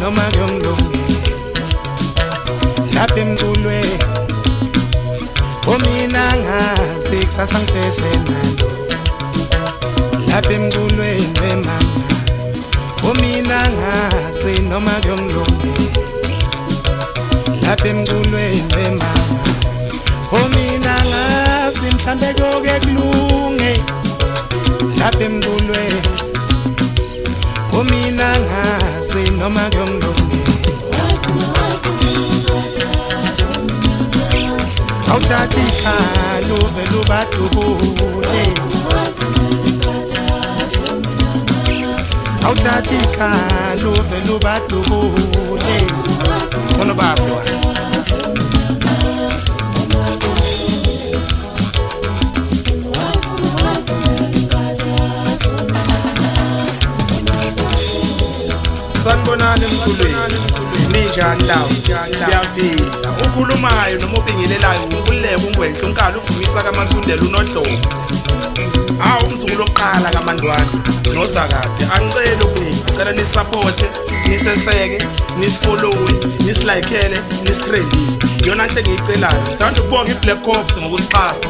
noma kuyomlungela lapha emculweni mina ngazi kusasa ngisesenalo lapha emculweni wemama mina ngazi noma kuyomlungela lapha emculweni wemama mina ngazi mhlambe konke kulunge lapha emculweni mina ngazi noma kuyomlungela awuthatha ikhalo vele ubadubule awuthatha ikhalo vele ubadubule khona bafi wathi sanibonani emculweni ninjani ndawo siyaphila ukhulumayo noma obingelelayo ukuleka ungwenhle unkalo uvumisa kaMansundela uNodlomo umzungu lokuqala kaMandwani noZakade angicela ukuningi ngicela nisupporte niseseke nisifollowe nisilikeele nistrendise yona into engiyicelayo ngithanda ukubonga iBlack Corps ngokusixhasa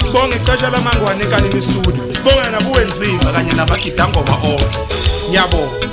sibonge ixesha lamangwane ekanini studio sibonge nabuwenzima kanye namagidangoma onke ngiyabonga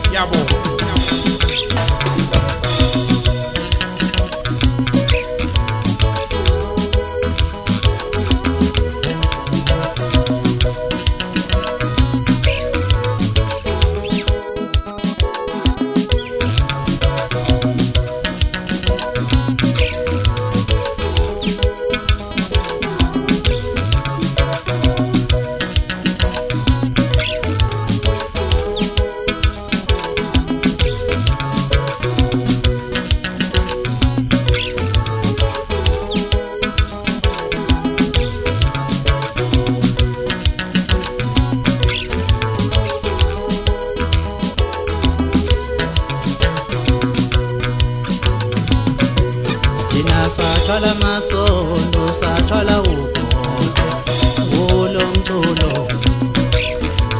Sathwala masondo sathwala ugodo kulo mculo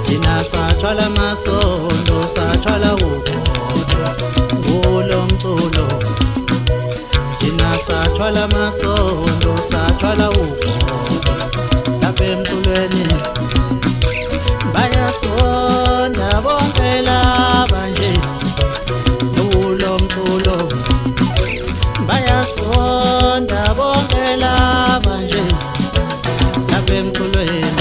thina sathwala masondo sathwala ugodo kulo mculo thina sathwala masondo sathwala ugodo lapha emculweni bayasonda bonke laba nje kulo mculo bayasonda bonke laba nje lapha emculweni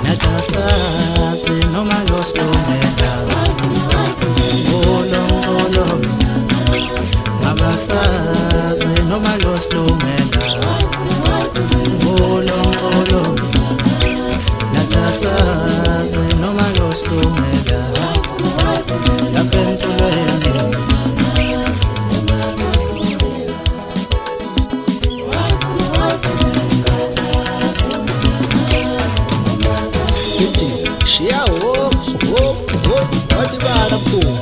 najasazi noma losilumela kulo mculo nabasazi noma losilumela kulo mculo najasazi noma losilumela lapha emculweni walibala mkhulu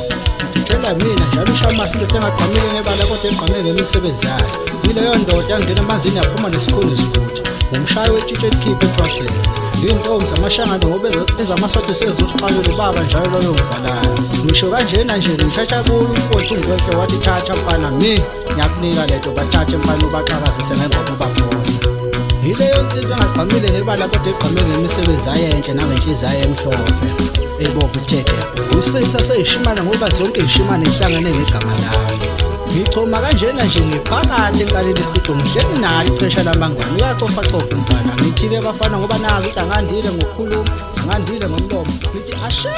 ngithela mina njalo ushamasi into engaqhamile ngebala kodwa eqhame ngemisebenzi yayo yileyo ndoda yangena emanzini yaphuma nesikhulu esikhutha umshayi wetshitshe ekhiphe etrasini iy'ntombi zamashangane ngoba ezamasodi sezixakile ubaba njalo loyo ngizalayo ngisho kanjena nje ngithatha kuyo umfowethu ungwefe wathi thatha mfana ngiyakunika lento bathathe mfana ubaqhakazise ngengoba ubabona yileyo nsizwa engaqhamile ngebala kodwa eqhame ngemisebenzi ayenhle nangenhliziyo emhlophe ebomvu itheke usitha seyishimana ngoba zonke izishimane zihlangene ngegama layo ngichoma kanjena nje ngiphakathi enkaleni istudio ngihleli nalo ixesha lamangwane uyacofa cofa mfana ngithi-ke bafana ngoba nazi ukuthi angandile ngokukhuluma angandile ngomlomo ngithi ashe